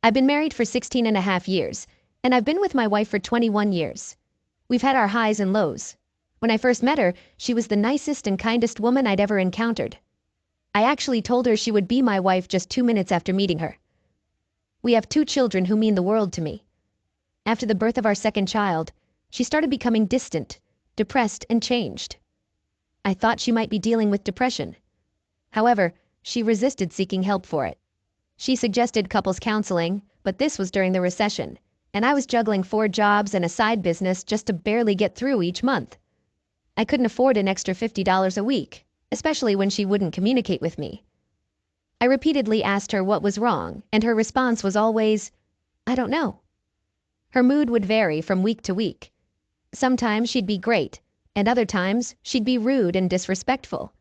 I've been married for 16 and a half years, and I've been with my wife for 21 years. We've had our highs and lows. When I first met her, she was the nicest and kindest woman I'd ever encountered. I actually told her she would be my wife just 2 minutes after meeting her. We have 2 children who mean the world to me. After the birth of our second child, she started becoming distant, depressed, and changed. I thought she might be dealing with depression. However, she resisted seeking help for it. She suggested couples counseling, but this was during the recession, and I was juggling 4 jobs and a side business just to barely get through each month. I couldn't afford an extra $50 a week, especially when she wouldn't communicate with me. I repeatedly asked her what was wrong, and her response was always, "I don't know." Her mood would vary from week to week. Sometimes she'd be great, and other times she'd be rude and disrespectful.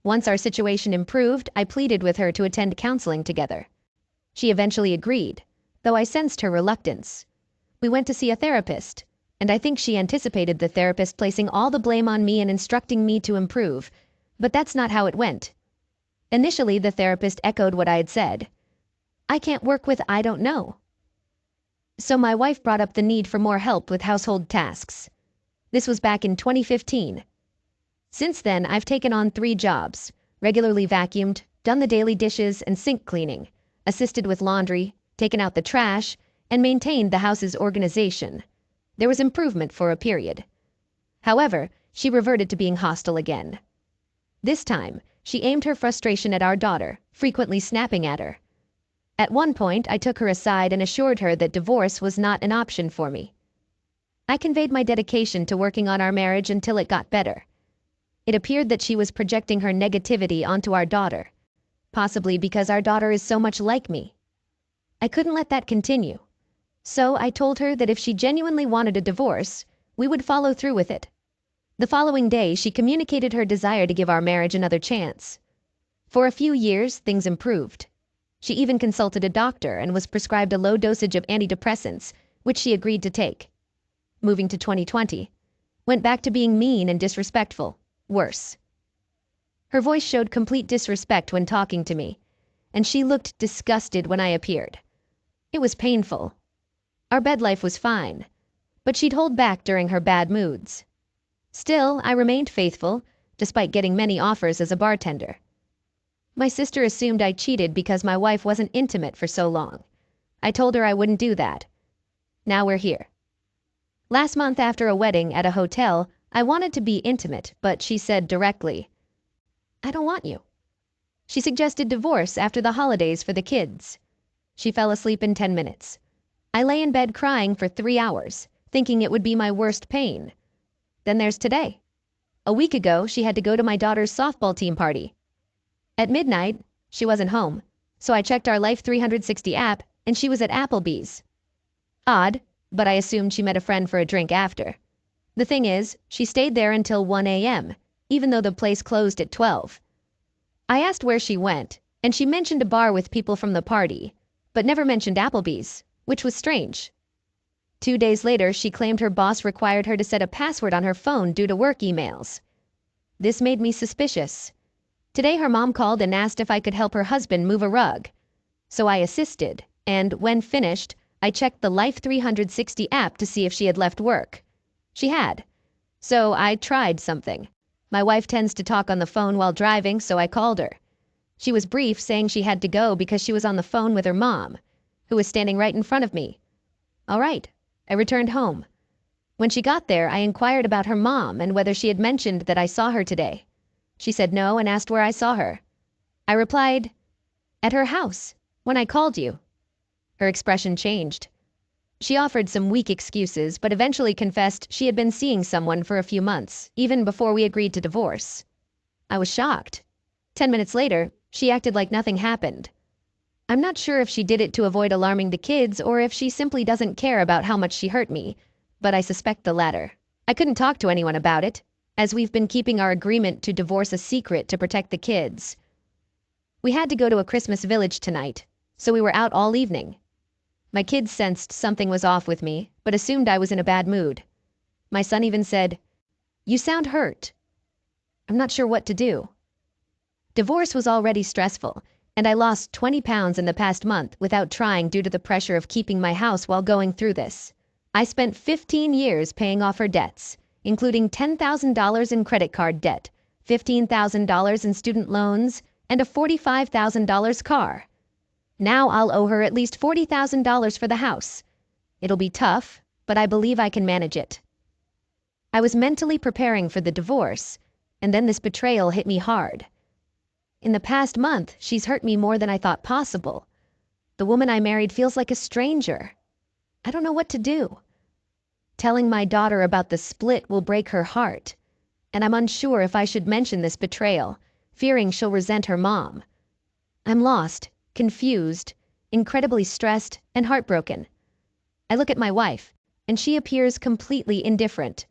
Once our situation improved, I pleaded with her to attend counseling together. She eventually agreed, though I sensed her reluctance. We went to see a therapist, and I think she anticipated the therapist placing all the blame on me and instructing me to improve, but that's not how it went. Initially, the therapist echoed what I had said. I can't work with "I don't know." So my wife brought up the need for more help with household tasks. This was back in 2015. Since then, I've taken on 3 jobs, regularly vacuumed, done the daily dishes and sink cleaning, assisted with laundry, taken out the trash, and maintained the house's organization. There was improvement for a period. However, she reverted to being hostile again. This time, she aimed her frustration at our daughter, frequently snapping at her. At one point, I took her aside and assured her that divorce was not an option for me. I conveyed my dedication to working on our marriage until it got better. It appeared that she was projecting her negativity onto our daughter, possibly because our daughter is so much like me. I couldn't let that continue. So I told her that if she genuinely wanted a divorce, we would follow through with it. The following day, she communicated her desire to give our marriage another chance. For a few years, things improved. She even consulted a doctor and was prescribed a low dosage of antidepressants, which she agreed to take. Moving to 2020, went back to being mean and disrespectful, worse. Her voice showed complete disrespect when talking to me, and she looked disgusted when I appeared. It was painful. Our bed life was fine, but she'd hold back during her bad moods. Still, I remained faithful, despite getting many offers as a bartender. My sister assumed I cheated because my wife wasn't intimate for so long. I told her I wouldn't do that. Now we're here. Last month after a wedding at a hotel, I wanted to be intimate, but she said directly, "I don't want you." She suggested divorce after the holidays for the kids. She fell asleep in 10 minutes. I lay in bed crying for 3 hours, thinking it would be my worst pain. Then there's today. A week ago, she had to go to my daughter's softball team party. At midnight, she wasn't home, so I checked our Life 360 app and she was at Applebee's. Odd, but I assumed she met a friend for a drink after. The thing is, she stayed there until 1 a.m., even though the place closed at 12. I asked where she went, and she mentioned a bar with people from the party, but never mentioned Applebee's, which was strange. 2 days later, she claimed her boss required her to set a password on her phone due to work emails. This made me suspicious. Today her mom called and asked if I could help her husband move a rug. So I assisted, and when finished, I checked the Life 360 app to see if she had left work. She had. So I tried something. My wife tends to talk on the phone while driving, so I called her. She was brief, saying she had to go because she was on the phone with her mom, who was standing right in front of me. All right, I returned home. When she got there, I inquired about her mom and whether she had mentioned that I saw her today. She said no and asked where I saw her. I replied, "At her house, when I called you." Her expression changed. She offered some weak excuses, but eventually confessed she had been seeing someone for a few months, even before we agreed to divorce. I was shocked. 10 minutes later, she acted like nothing happened. I'm not sure if she did it to avoid alarming the kids or if she simply doesn't care about how much she hurt me, but I suspect the latter. I couldn't talk to anyone about it, as we've been keeping our agreement to divorce a secret to protect the kids. We had to go to a Christmas village tonight, so we were out all evening. My kids sensed something was off with me, but assumed I was in a bad mood. My son even said, "You sound hurt." I'm not sure what to do. Divorce was already stressful, And I lost 20 pounds in the past month without trying due to the pressure of keeping my house while going through this. I spent 15 years paying off her debts, including $10,000 in credit card debt, $15,000 in student loans, and a $45,000 car. Now I'll owe her at least $40,000 for the house. It'll be tough, but I believe I can manage it. I was mentally preparing for the divorce, and then this betrayal hit me hard. In the past month, she's hurt me more than I thought possible. The woman I married feels like a stranger. I don't know what to do. Telling my daughter about the split will break her heart, and I'm unsure if I should mention this betrayal, fearing she'll resent her mom. I'm lost, confused, incredibly stressed, and heartbroken. I look at my wife, and she appears completely indifferent.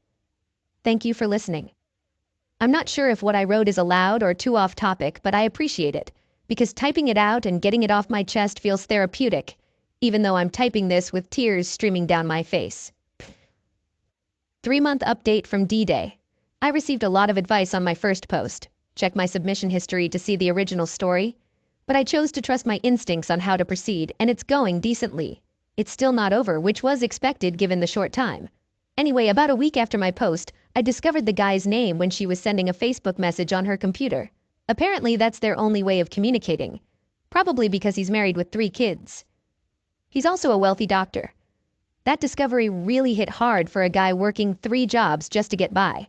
Thank you for listening. I'm not sure if what I wrote is allowed or too off topic, but I appreciate it, because typing it out and getting it off my chest feels therapeutic, even though I'm typing this with tears streaming down my face. 3-month update from D-Day. I received a lot of advice on my first post. Check my submission history to see the original story. But I chose to trust my instincts on how to proceed, and it's going decently. It's still not over, which was expected given the short time. Anyway, about a week after my post, I discovered the guy's name when she was sending a Facebook message on her computer. Apparently, that's their only way of communicating. Probably because he's married with 3 kids. He's also a wealthy doctor. That discovery really hit hard for a guy working 3 jobs just to get by.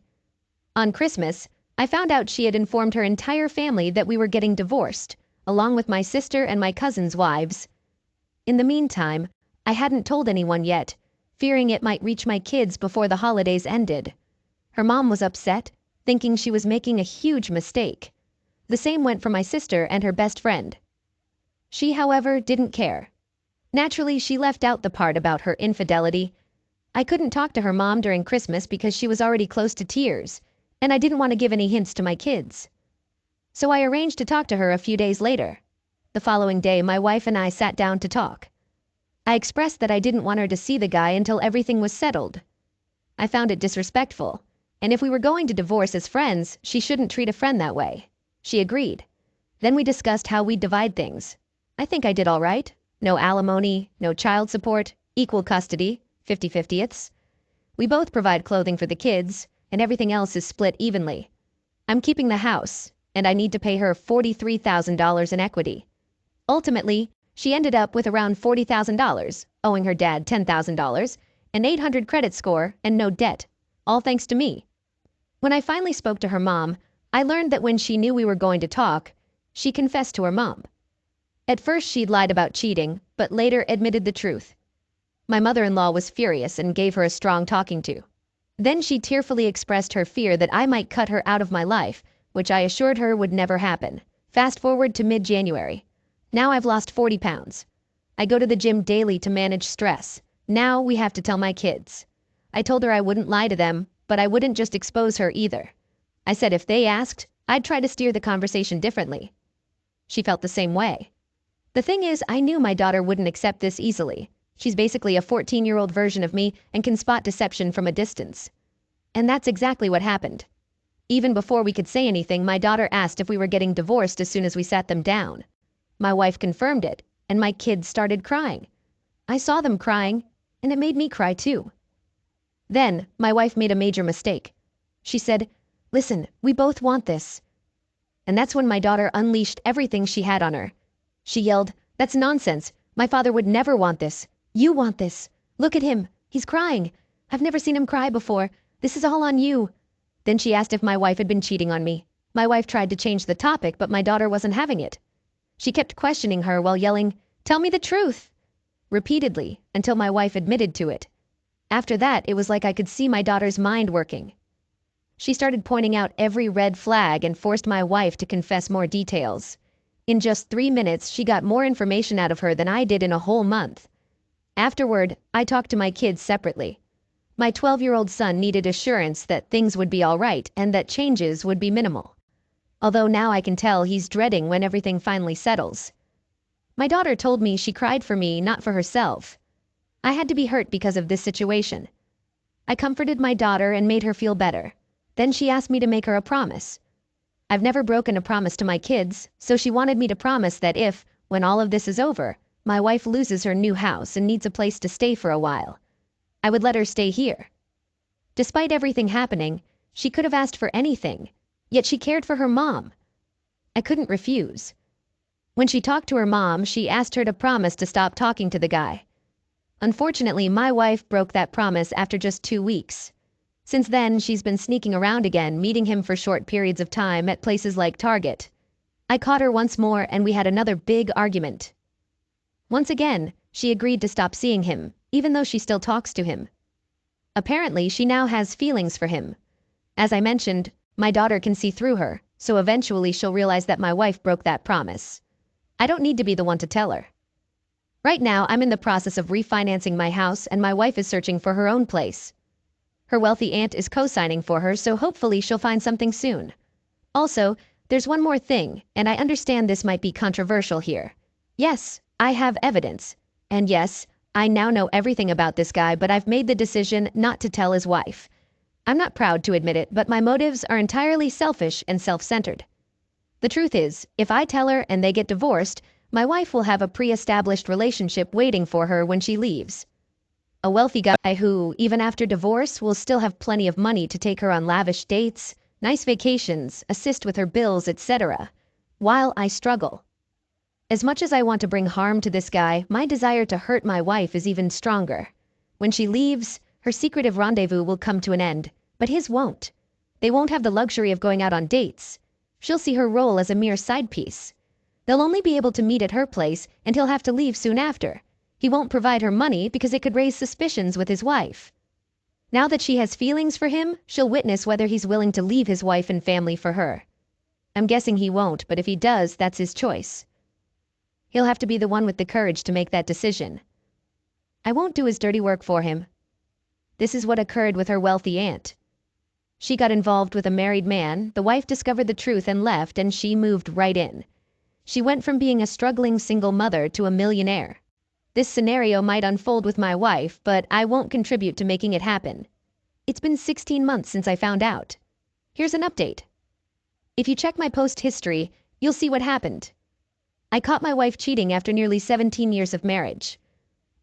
On Christmas, I found out she had informed her entire family that we were getting divorced, along with my sister and my cousins' wives. In the meantime, I hadn't told anyone yet, fearing it might reach my kids before the holidays ended. Her mom was upset, thinking she was making a huge mistake. The same went for my sister and her best friend. She, however, didn't care. Naturally, she left out the part about her infidelity. I couldn't talk to her mom during Christmas because she was already close to tears, and I didn't want to give any hints to my kids. So I arranged to talk to her a few days later. The following day, my wife and I sat down to talk. I expressed that I didn't want her to see the guy until everything was settled. I found it disrespectful, and if we were going to divorce as friends, she shouldn't treat a friend that way. She agreed. Then we discussed how we'd divide things. I think I did all right. No alimony, no child support, equal custody, 50-50ths. We both provide clothing for the kids, and everything else is split evenly. I'm keeping the house, and I need to pay her $43,000 in equity. Ultimately, she ended up with around $40,000, owing her dad $10,000, an 800 credit score, and no debt, all thanks to me. When I finally spoke to her mom, I learned that when she knew we were going to talk, she confessed to her mom. At first she'd lied about cheating, but later admitted the truth. My mother-in-law was furious and gave her a strong talking to. Then she tearfully expressed her fear that I might cut her out of my life, which I assured her would never happen. Fast forward to mid-January. Now I've lost 40 pounds. I go to the gym daily to manage stress. Now we have to tell my kids. I told her I wouldn't lie to them, but I wouldn't just expose her either. I said if they asked, I'd try to steer the conversation differently. She felt the same way. The thing is, I knew my daughter wouldn't accept this easily. She's basically a 14-year-old version of me and can spot deception from a distance. And that's exactly what happened. Even before we could say anything, my daughter asked if we were getting divorced as soon as we sat them down. My wife confirmed it, and my kids started crying. I saw them crying, and it made me cry too. Then, my wife made a major mistake. She said, "Listen, we both want this." And that's when my daughter unleashed everything she had on her. She yelled, "That's nonsense. My father would never want this. You want this. Look at him. He's crying. I've never seen him cry before. This is all on you." Then she asked if my wife had been cheating on me. My wife tried to change the topic, but my daughter wasn't having it. She kept questioning her while yelling, "Tell me the truth!" repeatedly, until my wife admitted to it. After that, it was like I could see my daughter's mind working. She started pointing out every red flag and forced my wife to confess more details. In just 3 minutes, she got more information out of her than I did in a whole month. Afterward, I talked to my kids separately. My 12-year-old son needed assurance that things would be all right and that changes would be minimal. Although now I can tell he's dreading when everything finally settles. My daughter told me she cried for me, not for herself. I had to be hurt because of this situation. I comforted my daughter and made her feel better. Then she asked me to make her a promise. I've never broken a promise to my kids, so she wanted me to promise that if, when all of this is over, my wife loses her new house and needs a place to stay for a while, I would let her stay here. Despite everything happening, she could have asked for anything, yet she cared for her mom. I couldn't refuse. When she talked to her mom, she asked her to promise to stop talking to the guy. Unfortunately, my wife broke that promise after just 2 weeks. Since then, she's been sneaking around again, meeting him for short periods of time at places like Target. I caught her once more and we had another big argument. Once again, she agreed to stop seeing him, even though she still talks to him. Apparently, she now has feelings for him. As I mentioned, my daughter can see through her, so eventually she'll realize that my wife broke that promise. I don't need to be the one to tell her. Right now, I'm in the process of refinancing my house and my wife is searching for her own place. Her wealthy aunt is co-signing for her, so hopefully she'll find something soon. Also, there's one more thing, and I understand this might be controversial here. Yes, I have evidence. And yes, I now know everything about this guy, but I've made the decision not to tell his wife. I'm not proud to admit it, but my motives are entirely selfish and self-centered. The truth is, if I tell her and they get divorced, my wife will have a pre-established relationship waiting for her when she leaves. A wealthy guy who, even after divorce, will still have plenty of money to take her on lavish dates, nice vacations, assist with her bills, etc. While I struggle. As much as I want to bring harm to this guy, my desire to hurt my wife is even stronger. When she leaves, her secretive rendezvous will come to an end, but his won't. They won't have the luxury of going out on dates. She'll see her role as a mere side piece. They'll only be able to meet at her place and he'll have to leave soon after. He won't provide her money because it could raise suspicions with his wife. Now that she has feelings for him, she'll witness whether he's willing to leave his wife and family for her. I'm guessing he won't, but if he does, that's his choice. He'll have to be the one with the courage to make that decision. I won't do his dirty work for him. This is what occurred with her wealthy aunt. She got involved with a married man, the wife discovered the truth and left, and she moved right in. She went from being a struggling single mother to a millionaire. This scenario might unfold with my wife, but I won't contribute to making it happen. It's been 16 months since I found out. Here's an update. If you check my post history, you'll see what happened. I caught my wife cheating after nearly 17 years of marriage.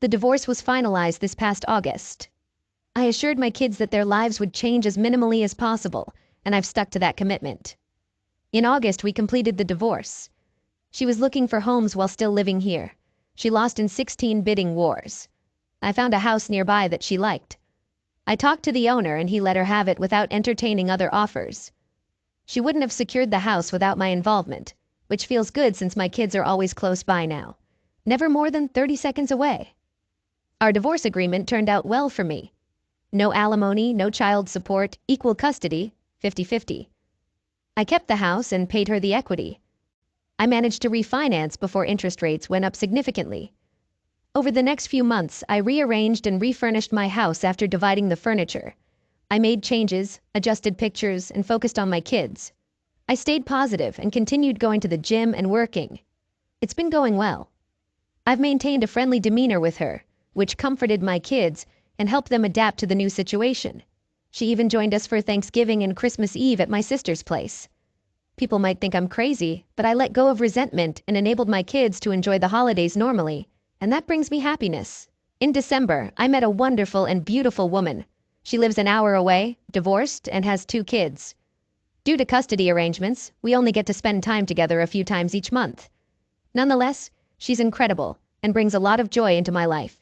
The divorce was finalized this past August. I assured my kids that their lives would change as minimally as possible, and I've stuck to that commitment. In August, we completed the divorce. She was looking for homes while still living here. She lost in 16 bidding wars. I found a house nearby that she liked. I talked to the owner and he let her have it without entertaining other offers. She wouldn't have secured the house without my involvement, which feels good since my kids are always close by now. Never more than 30 seconds away. Our divorce agreement turned out well for me. No alimony, no child support, equal custody, 50-50. I kept the house and paid her the equity. I managed to refinance before interest rates went up significantly. Over the next few months, I rearranged and refurnished my house after dividing the furniture. I made changes, adjusted pictures, and focused on my kids. I stayed positive and continued going to the gym and working. It's been going well. I've maintained a friendly demeanor with her, which comforted my kids and helped them adapt to the new situation. She even joined us for Thanksgiving and Christmas Eve at my sister's place. People might think I'm crazy, but I let go of resentment and enabled my kids to enjoy the holidays normally, and that brings me happiness. In December, I met a wonderful and beautiful woman. She lives an hour away, divorced, and has 2 kids. Due to custody arrangements, we only get to spend time together a few times each month. Nonetheless, she's incredible and brings a lot of joy into my life.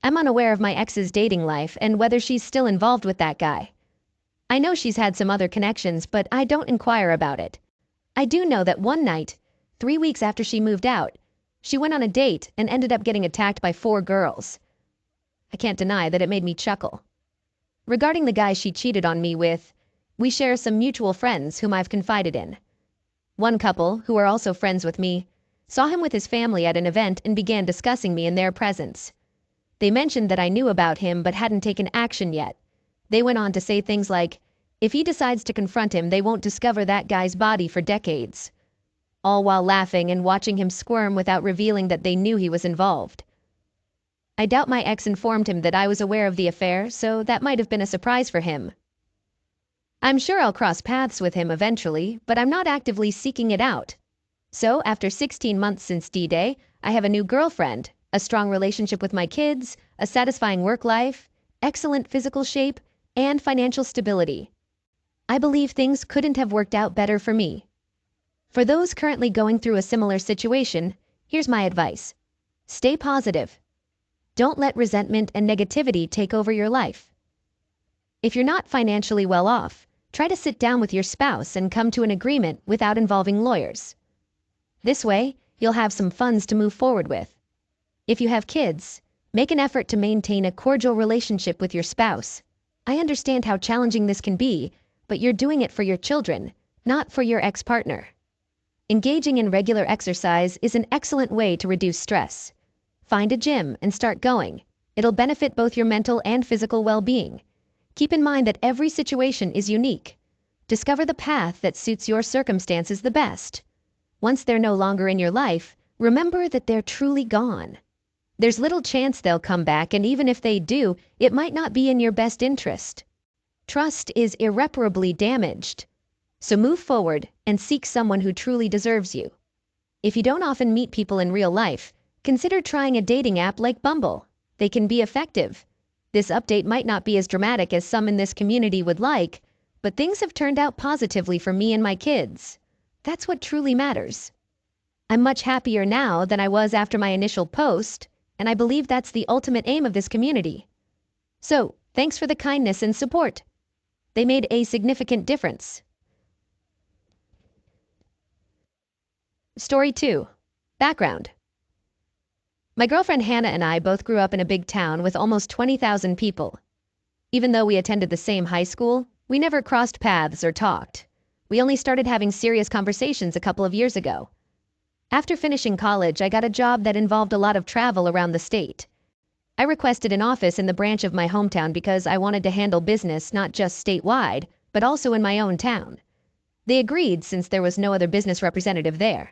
I'm unaware of my ex's dating life and whether she's still involved with that guy. I know she's had some other connections, but I don't inquire about it. I do know that one night, 3 weeks after she moved out, she went on a date and ended up getting attacked by 4 girls. I can't deny that it made me chuckle. Regarding the guy she cheated on me with, we share some mutual friends whom I've confided in. One couple, who are also friends with me, saw him with his family at an event and began discussing me in their presence. They mentioned that I knew about him but hadn't taken action yet. They went on to say things like, if he decides to confront him, they won't discover that guy's body for decades. All while laughing and watching him squirm without revealing that they knew he was involved. I doubt my ex informed him that I was aware of the affair, so that might have been a surprise for him. I'm sure I'll cross paths with him eventually, but I'm not actively seeking it out. So, after 16 months since D-Day, I have a new girlfriend, a strong relationship with my kids, a satisfying work life, excellent physical shape, and financial stability. I believe things couldn't have worked out better for me. For those currently going through a similar situation, here's my advice. Stay positive. Don't let resentment and negativity take over your life. If you're not financially well off, try to sit down with your spouse and come to an agreement without involving lawyers. This way, you'll have some funds to move forward with. If you have kids, make an effort to maintain a cordial relationship with your spouse. I understand how challenging this can be, but you're doing it for your children, not for your ex-partner. Engaging in regular exercise is an excellent way to reduce stress. Find a gym and start going. It'll benefit both your mental and physical well-being. Keep in mind that every situation is unique. Discover the path that suits your circumstances the best. Once they're no longer in your life, remember that they're truly gone. There's little chance they'll come back, and even if they do, it might not be in your best interest. Trust is irreparably damaged. So move forward and seek someone who truly deserves you. If you don't often meet people in real life, consider trying a dating app like Bumble. They can be effective. This update might not be as dramatic as some in this community would like, but things have turned out positively for me and my kids. That's what truly matters. I'm much happier now than I was after my initial post, and I believe that's the ultimate aim of this community. So, thanks for the kindness and support. They made a significant difference. Story 2. Background. My girlfriend Hannah and I both grew up in a big town with almost 20,000 people. Even though we attended the same high school, we never crossed paths or talked. We only started having serious conversations a couple of years ago. After finishing college, I got a job that involved a lot of travel around the state. I requested an office in the branch of my hometown because I wanted to handle business not just statewide, but also in my own town. They agreed since there was no other business representative there.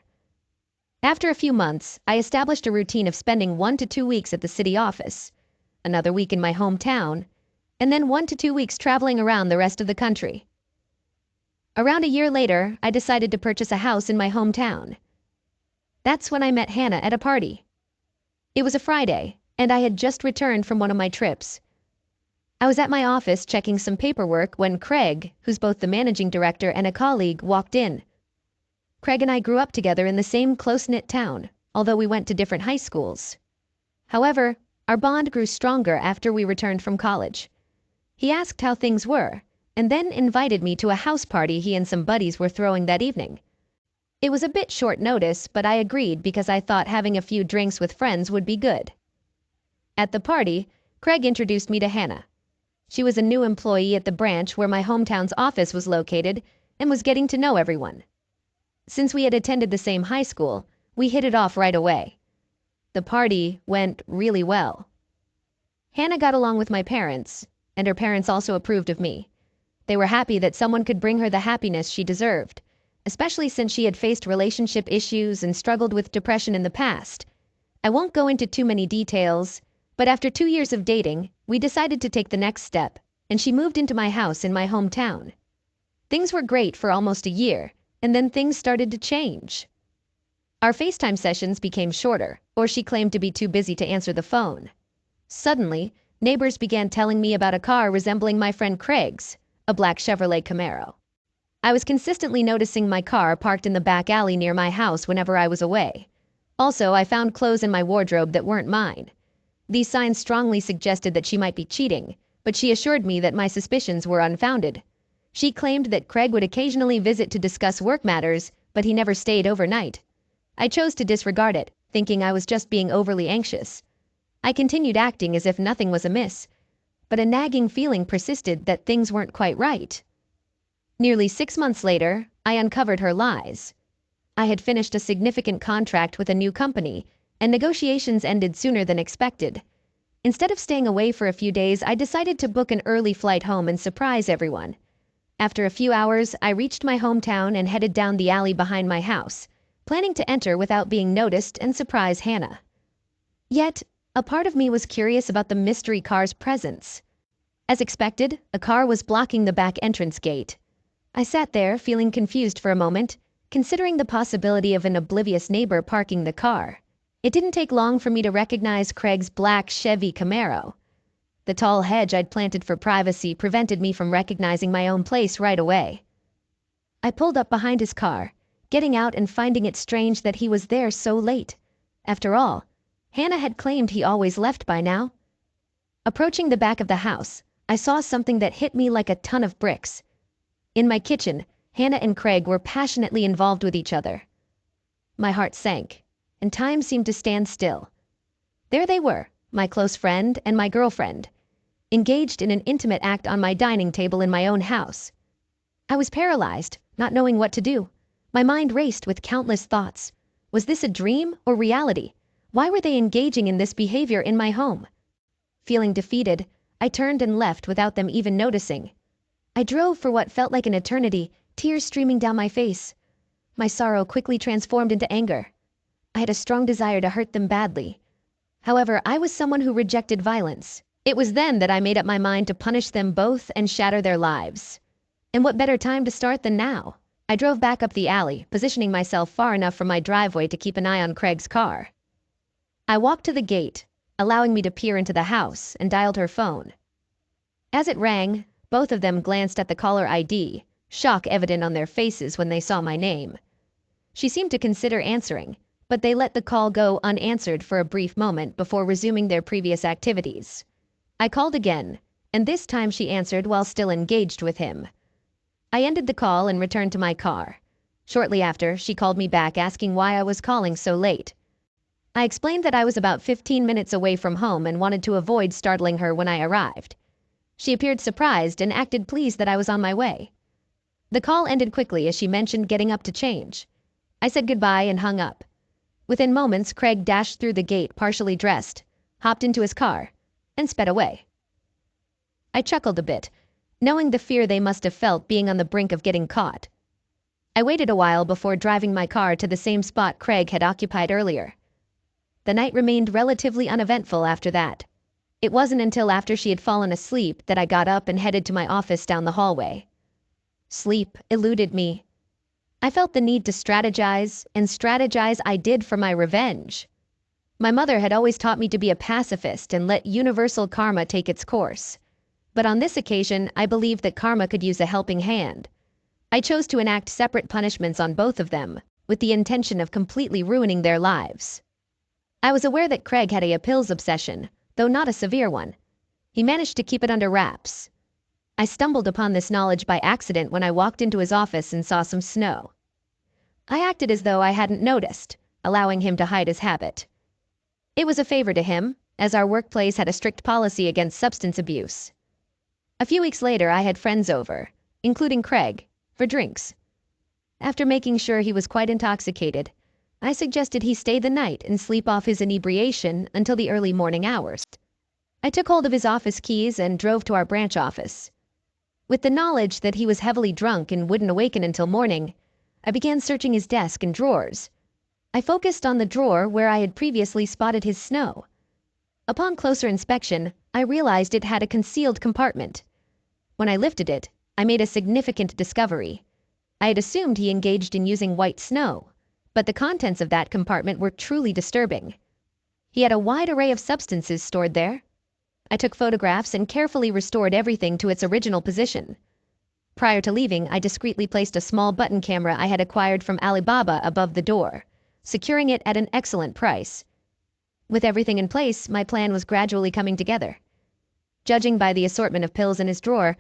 After a few months, I established a routine of spending 1 to 2 weeks at the city office, another week in my hometown, and then 1 to 2 weeks traveling around the rest of the country. Around a year later, I decided to purchase a house in my hometown. That's when I met Hannah at a party. It was a Friday, and I had just returned from one of my trips. I was at my office checking some paperwork when Craig, who's both the managing director and a colleague, walked in. Craig and I grew up together in the same close-knit town, although we went to different high schools. However, our bond grew stronger after we returned from college. He asked how things were, and then invited me to a house party he and some buddies were throwing that evening. It was a bit short notice, but I agreed because I thought having a few drinks with friends would be good. At the party, Craig introduced me to Hannah. She was a new employee at the branch where my hometown's office was located and was getting to know everyone. Since we had attended the same high school, we hit it off right away. The party went really well. Hannah got along with my parents, and her parents also approved of me. They were happy that someone could bring her the happiness she deserved, especially since she had faced relationship issues and struggled with depression in the past. I won't go into too many details, but after 2 years of dating, we decided to take the next step, and she moved into my house in my hometown. Things were great for almost a year, and then things started to change. Our FaceTime sessions became shorter, or she claimed to be too busy to answer the phone. Suddenly, neighbors began telling me about a car resembling my friend Craig's, a black Chevrolet Camaro. I was consistently noticing my car parked in the back alley near my house whenever I was away. Also, I found clothes in my wardrobe that weren't mine. These signs strongly suggested that she might be cheating, but she assured me that my suspicions were unfounded. She claimed that Craig would occasionally visit to discuss work matters, but he never stayed overnight. I chose to disregard it, thinking I was just being overly anxious. I continued acting as if nothing was amiss, but a nagging feeling persisted that things weren't quite right. Nearly 6 months later, I uncovered her lies. I had finished a significant contract with a new company, and negotiations ended sooner than expected. Instead of staying away for a few days, I decided to book an early flight home and surprise everyone. After a few hours, I reached my hometown and headed down the alley behind my house, planning to enter without being noticed and surprise Hannah. Yet, a part of me was curious about the mystery car's presence. As expected, a car was blocking the back entrance gate. I sat there, feeling confused for a moment, considering the possibility of an oblivious neighbor parking the car. It didn't take long for me to recognize Craig's black Chevy Camaro. The tall hedge I'd planted for privacy prevented me from recognizing my own place right away. I pulled up behind his car, getting out and finding it strange that he was there so late. After all, Hannah had claimed he always left by now. Approaching the back of the house, I saw something that hit me like a ton of bricks. In my kitchen, Hannah and Craig were passionately involved with each other. My heart sank, and time seemed to stand still. There they were, my close friend and my girlfriend, engaged in an intimate act on my dining table in my own house. I was paralyzed, not knowing what to do. My mind raced with countless thoughts. Was this a dream or reality? Why were they engaging in this behavior in my home? Feeling defeated, I turned and left without them even noticing. I drove for what felt like an eternity, tears streaming down my face. My sorrow quickly transformed into anger. I had a strong desire to hurt them badly. However, I was someone who rejected violence. It was then that I made up my mind to punish them both and shatter their lives. And what better time to start than now? I drove back up the alley, positioning myself far enough from my driveway to keep an eye on Craig's car. I walked to the gate, allowing me to peer into the house, and dialed her phone. As it rang, both of them glanced at the caller ID, shock evident on their faces when they saw my name. She seemed to consider answering, but they let the call go unanswered for a brief moment before resuming their previous activities. I called again, and this time she answered while still engaged with him. I ended the call and returned to my car. Shortly after, she called me back asking why I was calling so late. I explained that I was about 15 minutes away from home and wanted to avoid startling her when I arrived. She appeared surprised and acted pleased that I was on my way. The call ended quickly as she mentioned getting up to change. I said goodbye and hung up. Within moments, Craig dashed through the gate partially dressed, hopped into his car, and sped away. I chuckled a bit, knowing the fear they must have felt being on the brink of getting caught. I waited a while before driving my car to the same spot Craig had occupied earlier. The night remained relatively uneventful after that. It wasn't until after she had fallen asleep that I got up and headed to my office down the hallway. Sleep eluded me. I felt the need to strategize, and strategize I did for my revenge. My mother had always taught me to be a pacifist and let universal karma take its course. But on this occasion, I believed that karma could use a helping hand. I chose to enact separate punishments on both of them, with the intention of completely ruining their lives. I was aware that Craig had a pills obsession, though not a severe one. He managed to keep it under wraps. I stumbled upon this knowledge by accident when I walked into his office and saw some snow. I acted as though I hadn't noticed, allowing him to hide his habit. It was a favor to him, as our workplace had a strict policy against substance abuse. A few weeks later, I had friends over, including Craig, for drinks. After making sure he was quite intoxicated, I suggested he stay the night and sleep off his inebriation until the early morning hours. I took hold of his office keys and drove to our branch office. With the knowledge that he was heavily drunk and wouldn't awaken until morning, I began searching his desk and drawers. I focused on the drawer where I had previously spotted his snow. Upon closer inspection, I realized it had a concealed compartment. When I lifted it, I made a significant discovery. I had assumed he engaged in using white snow, but the contents of that compartment were truly disturbing. He had a wide array of substances stored there. I took photographs and carefully restored everything to its original position. Prior to leaving, I discreetly placed a small button camera I had acquired from Alibaba above the door, securing it at an excellent price. With everything in place, my plan was gradually coming together. Judging by the assortment of pills in his drawer,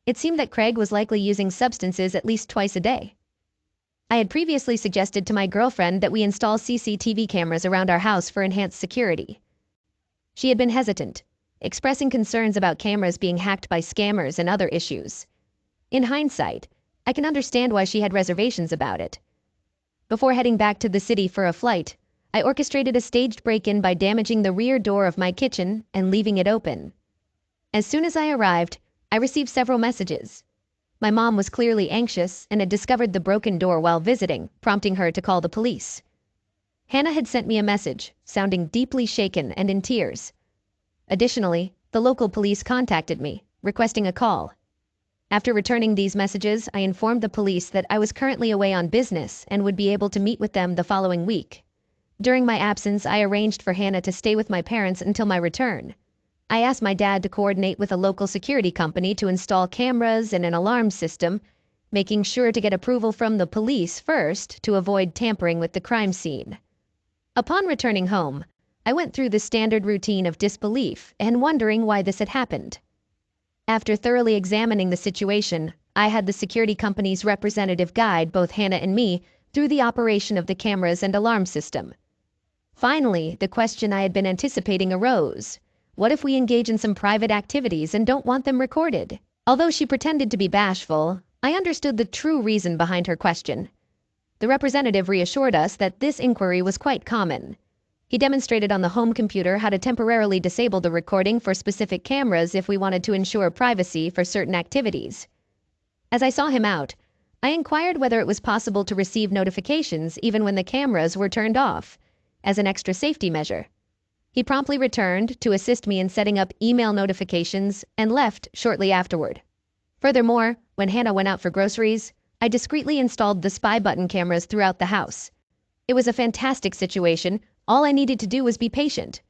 it seemed that Craig was likely using substances at least twice a day. I had previously suggested to my girlfriend that we install CCTV cameras around our house for enhanced security. She had been hesitant, expressing concerns about cameras being hacked by scammers and other issues. In hindsight, I can understand why she had reservations about it. Before heading back to the city for a flight, I orchestrated a staged break-in by damaging the rear door of my kitchen and leaving it open. As soon as I arrived, I received several messages. My mom was clearly anxious and had discovered the broken door while visiting, prompting her to call the police. Hannah had sent me a message, sounding deeply shaken and in tears. Additionally, the local police contacted me, requesting a call. After returning these messages, I informed the police that I was currently away on business and would be able to meet with them the following week. During my absence, I arranged for Hannah to stay with my parents until my return. I asked my dad to coordinate with a local security company to install cameras and an alarm system, making sure to get approval from the police first to avoid tampering with the crime scene. Upon returning home, I went through the standard routine of disbelief and wondering why this had happened. After thoroughly examining the situation, I had the security company's representative guide both Hannah and me through the operation of the cameras and alarm system. Finally, the question I had been anticipating arose. What if we engage in some private activities and don't want them recorded? Although she pretended to be bashful, I understood the true reason behind her question. The representative reassured us that this inquiry was quite common. He demonstrated on the home computer how to temporarily disable the recording for specific cameras if we wanted to ensure privacy for certain activities. As I saw him out, I inquired whether it was possible to receive notifications even when the cameras were turned off, as an extra safety measure. He promptly returned to assist me in setting up email notifications and left shortly afterward. Furthermore, when Hannah went out for groceries, I discreetly installed the spy button cameras throughout the house. It was a fantastic situation. All I needed to do was be patient.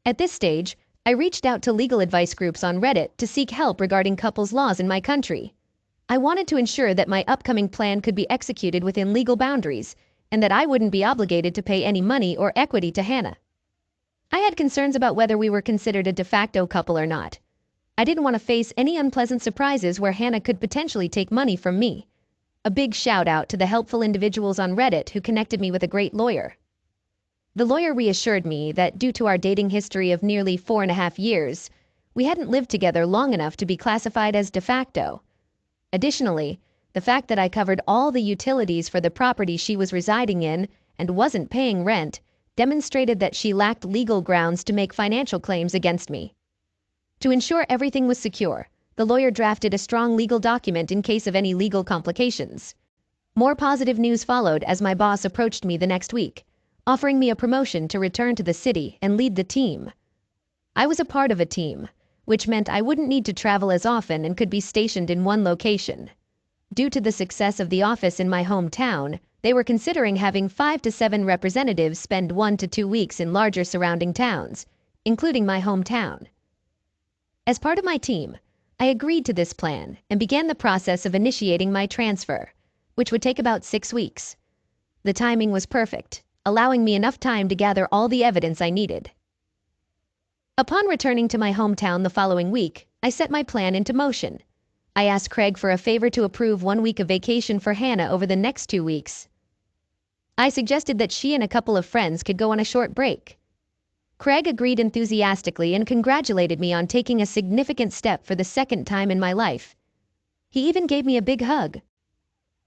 At this stage, I reached out to legal advice groups on Reddit to seek help regarding couples' laws in my country. I wanted to ensure that my upcoming plan could be executed within legal boundaries and that I wouldn't be obligated to pay any money or equity to Hannah. I had concerns about whether we were considered a de facto couple or not. I didn't want to face any unpleasant surprises where Hannah could potentially take money from me. A big shout out to the helpful individuals on Reddit who connected me with a great lawyer. The lawyer reassured me that due to our dating history of nearly 4.5 years, we hadn't lived together long enough to be classified as de facto. Additionally, the fact that I covered all the utilities for the property she was residing in and wasn't paying rent demonstrated that she lacked legal grounds to make financial claims against me. To ensure everything was secure, the lawyer drafted a strong legal document in case of any legal complications. More positive news followed as my boss approached me the next week, offering me a promotion to return to the city and lead the team. I was a part of a team, which meant I wouldn't need to travel as often and could be stationed in one location. Due to the success of the office in my hometown, they were considering having 5 to 7 representatives spend 1 to 2 weeks in larger surrounding towns, including my hometown. As part of my team, I agreed to this plan and began the process of initiating my transfer, which would take about 6 weeks. The timing was perfect, allowing me enough time to gather all the evidence I needed. Upon returning to my hometown the following week, I set my plan into motion. I asked Craig for a favor to approve 1 week of vacation for Hannah over the next 2 weeks. I suggested that she and a couple of friends could go on a short break. Craig agreed enthusiastically and congratulated me on taking a significant step for the second time in my life. He even gave me a big hug.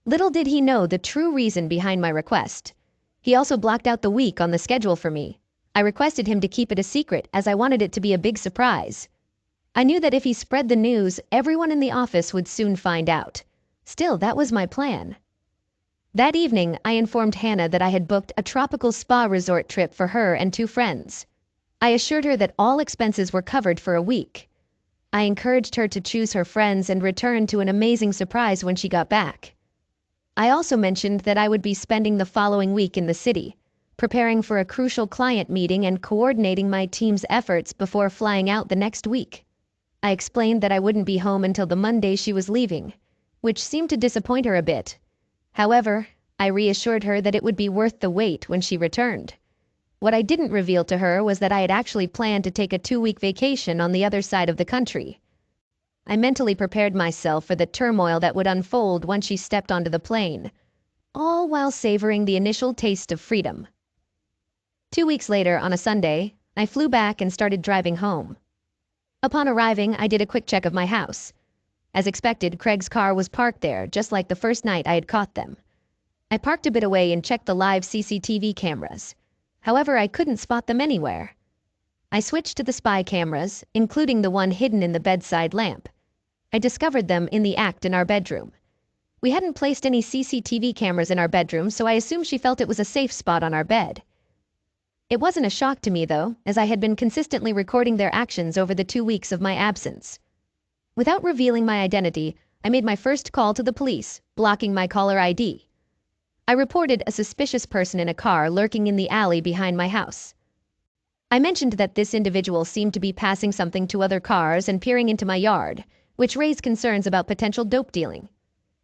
Little did he know the true reason behind my request. He also blocked out the week on the schedule for me. I requested him to keep it a secret as I wanted it to be a big surprise. I knew that if he spread the news, everyone in the office would soon find out. Still, that was my plan. That evening, I informed Hannah that I had booked a tropical spa resort trip for her and 2 friends. I assured her that all expenses were covered for a week. I encouraged her to choose her friends and return to an amazing surprise when she got back. I also mentioned that I would be spending the following week in the city, preparing for a crucial client meeting and coordinating my team's efforts before flying out the next week. I explained that I wouldn't be home until the Monday she was leaving, which seemed to disappoint her a bit. However, I reassured her that it would be worth the wait when she returned. What I didn't reveal to her was that I had actually planned to take a 2-week vacation on the other side of the country. I mentally prepared myself for the turmoil that would unfold once she stepped onto the plane, all while savoring the initial taste of freedom. 2 weeks later, on a Sunday, I flew back and started driving home. Upon arriving, I did a quick check of my house. As expected, Craig's car was parked there, just like the first night I had caught them. I parked a bit away and checked the live CCTV cameras. However, I couldn't spot them anywhere. I switched to the spy cameras, including the one hidden in the bedside lamp. I discovered them in the act in our bedroom. We hadn't placed any CCTV cameras in our bedroom, so I assumed she felt it was a safe spot on our bed. It wasn't a shock to me, though, as I had been consistently recording their actions over the 2 weeks of my absence. Without revealing my identity, I made my first call to the police, blocking my caller ID. I reported a suspicious person in a car lurking in the alley behind my house. I mentioned that this individual seemed to be passing something to other cars and peering into my yard, which raised concerns about potential dope dealing.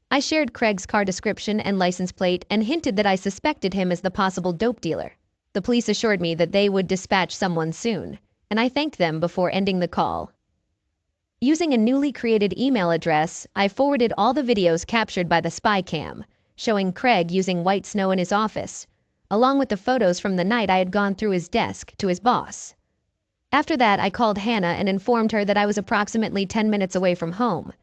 I shared Craig's car description and license plate and hinted that I suspected him as the possible dope dealer. The police assured me that they would dispatch someone soon, and I thanked them before ending the call. Using a newly created email address, I forwarded all the videos captured by the spy cam, showing Craig using white snow in his office, along with the photos from the night I had gone through his desk to his boss. After that, I called Hannah and informed her that I was approximately 10 minutes away from home.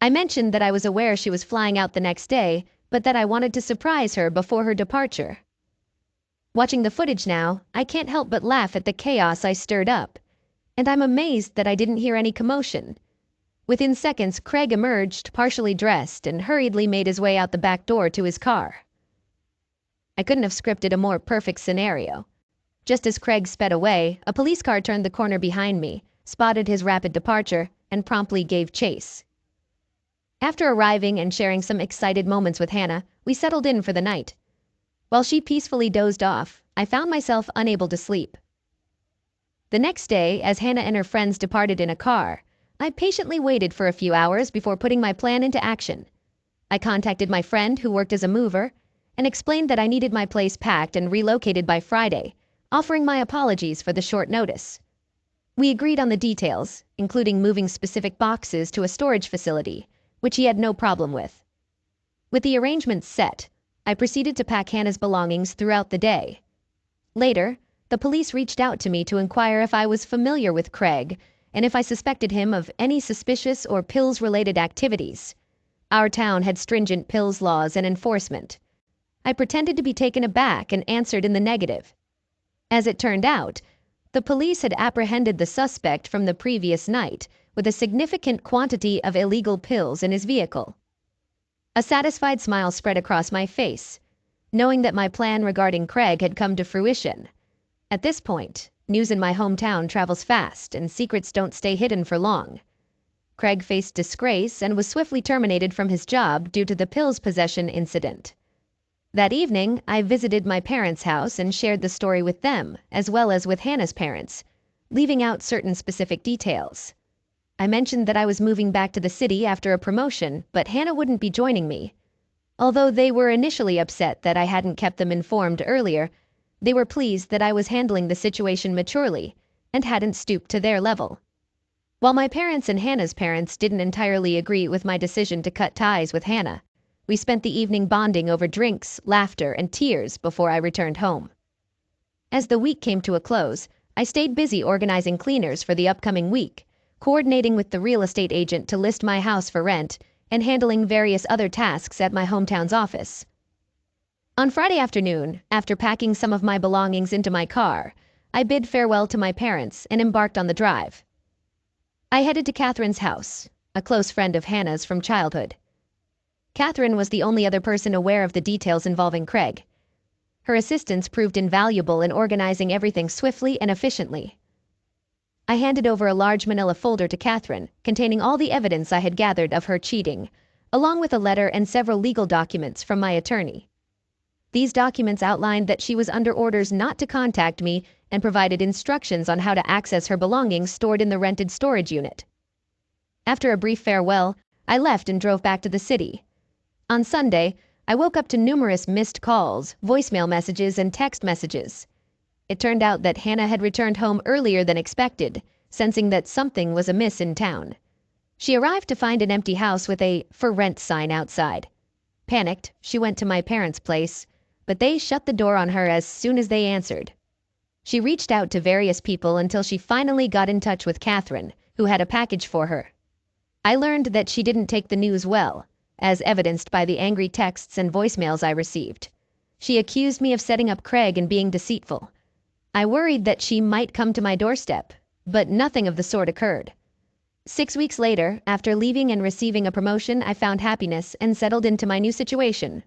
I mentioned that I was aware she was flying out the next day, but that I wanted to surprise her before her departure. Watching the footage now, I can't help but laugh at the chaos I stirred up, and I'm amazed that I didn't hear any commotion. Within seconds, Craig emerged, partially dressed, and hurriedly made his way out the back door to his car. I couldn't have scripted a more perfect scenario. Just as Craig sped away, a police car turned the corner behind me, spotted his rapid departure, and promptly gave chase. After arriving and sharing some excited moments with Hannah, we settled in for the night. While she peacefully dozed off, I found myself unable to sleep. The next day, as Hannah and her friends departed in a car, I patiently waited for a few hours before putting my plan into action. I contacted my friend who worked as a mover and explained that I needed my place packed and relocated by Friday, offering my apologies for the short notice. We agreed on the details, including moving specific boxes to a storage facility, which he had no problem with. With the arrangements set, I proceeded to pack Hannah's belongings throughout the day. Later, the police reached out to me to inquire if I was familiar with Craig and if I suspected him of any suspicious or pills-related activities. Our town had stringent pills laws and enforcement. I pretended to be taken aback and answered in the negative. As it turned out, the police had apprehended the suspect from the previous night with a significant quantity of illegal pills in his vehicle. A satisfied smile spread across my face, knowing that my plan regarding Craig had come to fruition. At this point, news in my hometown travels fast and secrets don't stay hidden for long. Craig faced disgrace and was swiftly terminated from his job due to the pills possession incident. That evening, I visited my parents' house and shared the story with them, as well as with Hannah's parents, leaving out certain specific details. I mentioned that I was moving back to the city after a promotion, but Hannah wouldn't be joining me. Although they were initially upset that I hadn't kept them informed earlier, they were pleased that I was handling the situation maturely and hadn't stooped to their level. While my parents and Hannah's parents didn't entirely agree with my decision to cut ties with Hannah, we spent the evening bonding over drinks, laughter, and tears before I returned home. As the week came to a close, I stayed busy organizing cleaners for the upcoming week, coordinating with the real estate agent to list my house for rent, and handling various other tasks at my hometown's office. On Friday afternoon, after packing some of my belongings into my car, I bid farewell to my parents and embarked on the drive. I headed to Catherine's house, a close friend of Hannah's from childhood. Catherine was the only other person aware of the details involving Craig. Her assistance proved invaluable in organizing everything swiftly and efficiently. I handed over a large manila folder to Catherine, containing all the evidence I had gathered of her cheating, along with a letter and several legal documents from my attorney. These documents outlined that she was under orders not to contact me and provided instructions on how to access her belongings stored in the rented storage unit. After a brief farewell, I left and drove back to the city. On Sunday, I woke up to numerous missed calls, voicemail messages, and text messages. It turned out that Hannah had returned home earlier than expected, sensing that something was amiss in town. She arrived to find an empty house with a "for rent" sign outside. Panicked, she went to my parents' place, but they shut the door on her as soon as they answered. She reached out to various people until she finally got in touch with Catherine, who had a package for her. I learned that she didn't take the news well, as evidenced by the angry texts and voicemails I received. She accused me of setting up Craig and being deceitful. I worried that she might come to my doorstep, but nothing of the sort occurred. 6 weeks later, after leaving and receiving a promotion, I found happiness and settled into my new situation,